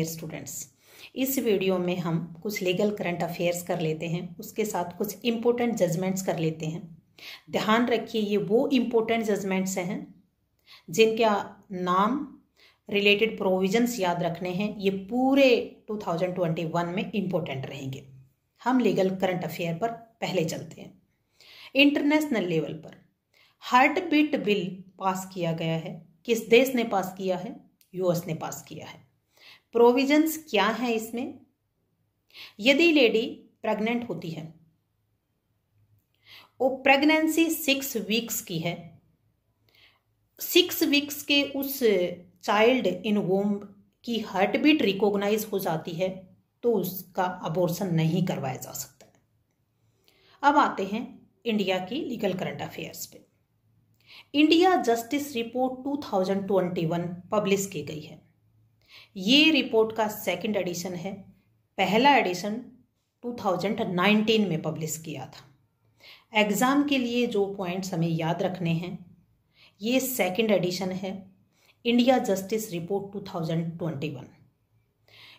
Dear students, इस video में हम कुछ लीगल करंट अफेयर्स कर लेते हैं, उसके साथ कुछ इम्पोर्टेंट जजमेंट्स कर लेते हैं। ध्यान रखिए, ये वो इम्पोर्टेंट जजमेंट्स हैं जिनके नाम रिलेटेड प्रोविजंस याद रखने हैं। ये पूरे 2021 में इम्पोर्टेंट रहेंगे। हम लीगल करंट अफेयर पर पहले चलते हैं। इंटरनेशनल लेवल पर हार्ट बीट बिल पास किया गया है। किस देश ने पास किया है? यूएस ने पास किया है। प्रोविजंस क्या है इसमें? यदि लेडी प्रेग्नेंट होती है, वो प्रेगनेंसी 6 वीक्स की है, 6 वीक्स के उस चाइल्ड इन वोम की हार्ट बीट रिकॉग्नाइज हो जाती है तो उसका अबॉर्शन नहीं करवाया जा सकता है। अब आते हैं इंडिया की लीगल करंट अफेयर्स पे। इंडिया जस्टिस रिपोर्ट 2021 पब्लिश की गई है। ये रिपोर्ट का सेकंड एडिशन है। पहला एडिशन 2019 में पब्लिश किया था। एग्जाम के लिए जो पॉइंट्स हमें याद रखने हैं, ये सेकंड एडिशन है इंडिया जस्टिस रिपोर्ट 2021।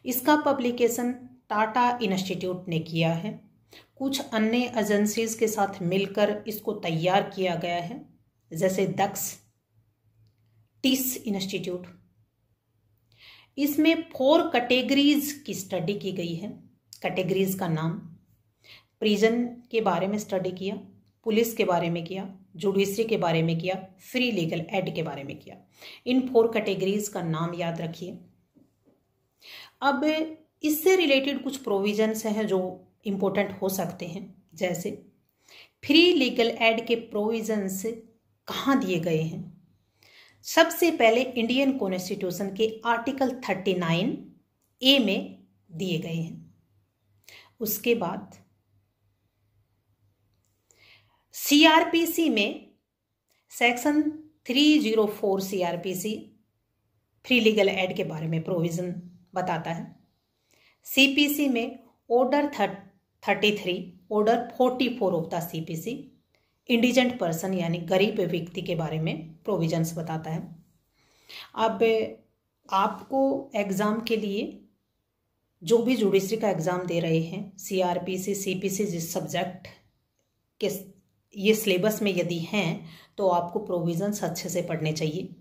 इसका पब्लिकेशन टाटा इंस्टीट्यूट ने किया है। कुछ अन्य एजेंसीज के साथ मिलकर इसको तैयार किया गया है, जैसे दक्ष, टिस इंस्टीट्यूट। इसमें 4 कैटेगरीज की स्टडी की गई है। कैटेगरीज का नाम, प्रिजन के बारे में स्टडी किया, पुलिस के बारे में किया, जुडिशरी के बारे में किया, फ्री लीगल एड के बारे में किया। इन 4 कैटेगरीज का नाम याद रखिए। अब इससे रिलेटेड कुछ प्रोविजंस हैं जो इम्पोर्टेंट हो सकते हैं, जैसे फ्री लीगल एड के प्रोविजंस कहाँ दिए गए हैं। सबसे पहले इंडियन कॉन्स्टिट्यूशन के आर्टिकल 39A में दिए गए हैं। उसके बाद सीआरपीसी में section 304 CrPC free legal aid के बारे में प्रोविजन बताता है। सीपीसी में order 33, order 44 of the CPC indigent person यानी गरीब व्यक्ति के बारे में प्रोविजंस बताता है। अब आपको एग्ज़ाम के लिए जो भी जुडिशरी का एग्ज़ाम दे रहे हैं, सीआरपीसी, सीपीसी, जिस सब्जेक्ट के ये सिलेबस में यदि हैं तो आपको प्रोविजंस अच्छे से पढ़ने चाहिए।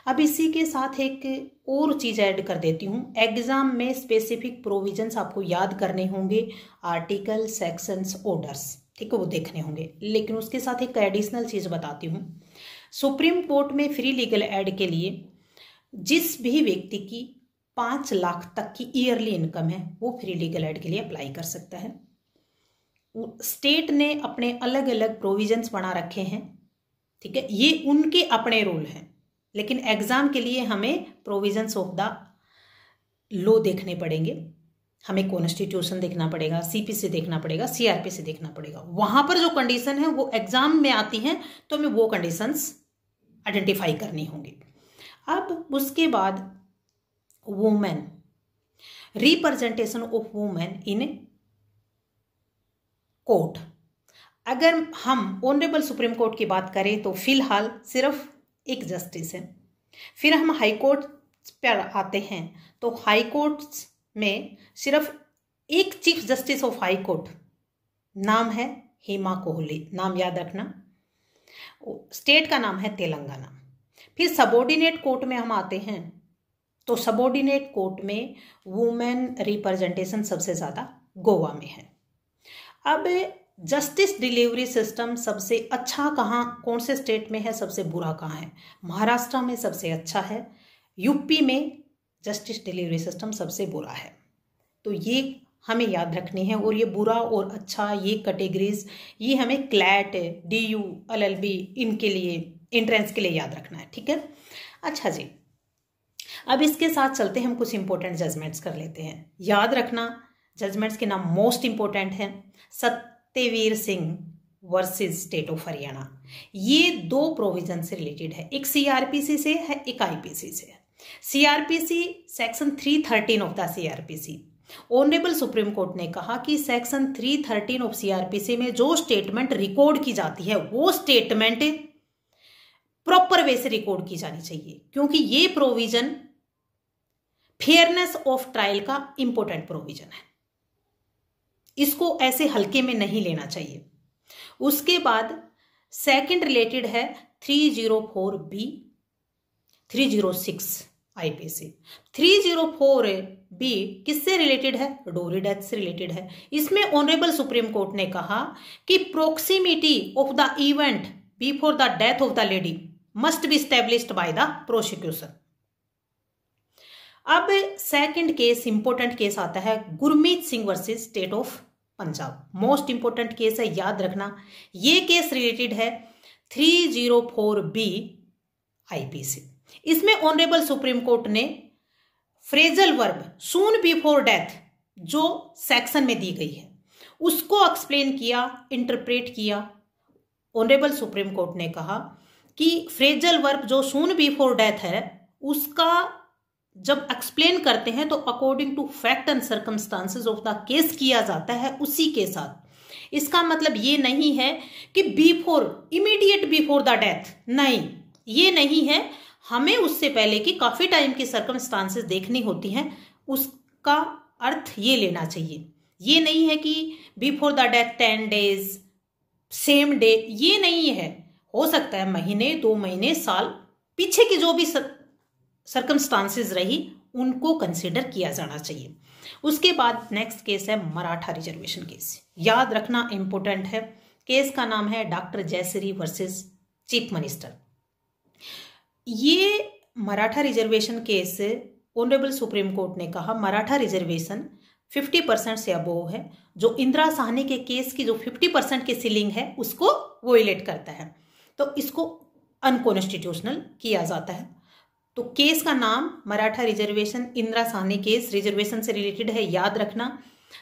अब इसी के साथ एक और चीज़ ऐड कर देती हूँ। एग्ज़ाम में स्पेसिफिक प्रोविजंस आपको याद करने होंगे, आर्टिकल, सेक्शंस, ऑर्डर्स, ठीक है, वो देखने होंगे। लेकिन उसके साथ एक एडिशनल चीज़ बताती हूँ। सुप्रीम कोर्ट में फ्री लीगल एड के लिए जिस भी व्यक्ति की 5 लाख तक की ईयरली इनकम है वो फ्री लीगल एड के लिए अप्लाई कर सकता है। स्टेट ने अपने अलग अलग प्रोविजंस बना रखे हैं, ठीक है, ये उनके अपने रूल हैं, लेकिन एग्जाम के लिए हमें प्रोविजंस ऑफ द लॉ देखने पड़ेंगे। हमें कॉन्स्टिट्यूशन देखना पड़ेगा, सीपीसी देखना पड़ेगा, सीआरपीसी देखना पड़ेगा। वहां पर जो कंडीशन है वो एग्जाम में आती हैं तो हमें वो कंडीशंस आइडेंटिफाई करनी होंगी। अब उसके बाद women, representation of women in court. अगर हम ऑनरेबल सुप्रीम कोर्ट की बात करें तो फिलहाल सिर्फ एक जस्टिस है। फिर हम हाई कोर्ट पर आते हैं तो हाई कोर्ट में सिर्फ एक chief justice of high court, नाम है हेमा कोहली, नाम याद रखना। स्टेट का नाम है तेलंगाना। फिर सबऑर्डिनेट कोर्ट में हम आते हैं तो सबऑर्डिनेट कोर्ट में वुमेन रिप्रेजेंटेशन सबसे ज़्यादा गोवा में है। अब जस्टिस डिलीवरी सिस्टम सबसे अच्छा कहाँ, कौन से स्टेट में है, सबसे बुरा कहाँ है? महाराष्ट्र में सबसे अच्छा है, यूपी में जस्टिस डिलीवरी सिस्टम सबसे बुरा है। तो ये हमें याद रखनी है। और ये बुरा और अच्छा, ये कैटेगरीज, ये हमें क्लैट, डीयू, एलएलबी, इनके लिए एंट्रेंस के लिए याद रखना है, ठीक है। अच्छा जी, अब इसके साथ चलते हैं, हम कुछ इंपॉर्टेंट जजमेंट्स कर लेते हैं। याद रखना जजमेंट्स के नाम मोस्ट इंपॉर्टेंट हैं। Satyaveer Singh versus state of Haryana, ये 2 प्रोविजन से रिलेटेड है। एक सीआरपीसी से है, एक आईपीसी से है। CrPC section 313 of the CrPC, honourable supreme court ने कहा कि सेक्शन 313 ऑफ सीआरपीसी में जो स्टेटमेंट रिकॉर्ड की जाती है वो स्टेटमेंट प्रॉपर वे से रिकॉर्ड की जानी चाहिए, क्योंकि ये प्रोविजन फेयरनेस ऑफ ट्रायल का इंपॉर्टेंट प्रोविजन है, इसको ऐसे हल्के में नहीं लेना चाहिए। उसके बाद सेकंड रिलेटेड है 304B 306 आईपीसी। 304B किससे रिलेटेड है? डोरी डेथ से रिलेटेड है। इसमें ऑनरेबल सुप्रीम कोर्ट ने कहा कि proximity of the event before the death of the lady must be established by the prosecution. अब सेकंड केस, इंपॉर्टेंट केस आता है Gurmeet Singh versus state of Punjab. Most important case है, याद रखना। ये केस रिलेटेड है 304B आईपीसी। इसमें ऑनरेबल सुप्रीम कोर्ट ने फ्रेजल वर्ब सून बिफोर डेथ जो सेक्शन में दी गई है उसको एक्सप्लेन किया, इंटरप्रेट किया। ऑनरेबल सुप्रीम कोर्ट ने कहा कि फ्रेजल वर्ब जो सून बिफोर डेथ है उसका जब एक्सप्लेन करते हैं तो according to fact and circumstances of the case किया जाता है उसी के साथ। इसका मतलब ये नहीं है कि before, immediate before the death, नहीं, ये नहीं है। हमें उससे पहले की काफी टाइम की सर्कमस्टांसेस देखनी होती हैं, उसका अर्थ ये लेना चाहिए। ये नहीं है कि before the death 10 days, same day, ये नहीं है। हो सकता है महीने, 2 महीने, साल पीछे की जो भी सर्कमस्टांसेस रही उनको कंसिडर किया जाना चाहिए। उसके बाद नेक्स्ट केस है मराठा रिजर्वेशन केस। याद रखना, इंपॉर्टेंट है। केस का नाम है doctor Jayashree versus chief minister. ये Maratha reservation case honourable supreme court ने कहा मराठा रिजर्वेशन 50% से अबोव है, जो इंदिरा साहनी के केस की जो 50% की सीलिंग है उसको वोयलेट करता है, तो इसको अनकॉन्स्टिट्यूशनल किया जाता है। तो केस का नाम Maratha reservation, Indira Sahni case reservation से रिलेटेड है, याद रखना।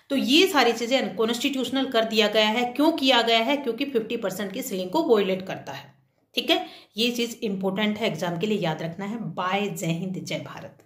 तो ये सारी चीजें अनकॉन्स्टिट्यूशनल कर दिया गया है। क्यों किया गया है? क्योंकि 50% की सीलिंग को वोयलेट करता है। ठीक है, ये चीज इंपॉर्टेंट है, एग्जाम के लिए याद रखना है। बाय, जय हिंद, जय भारत।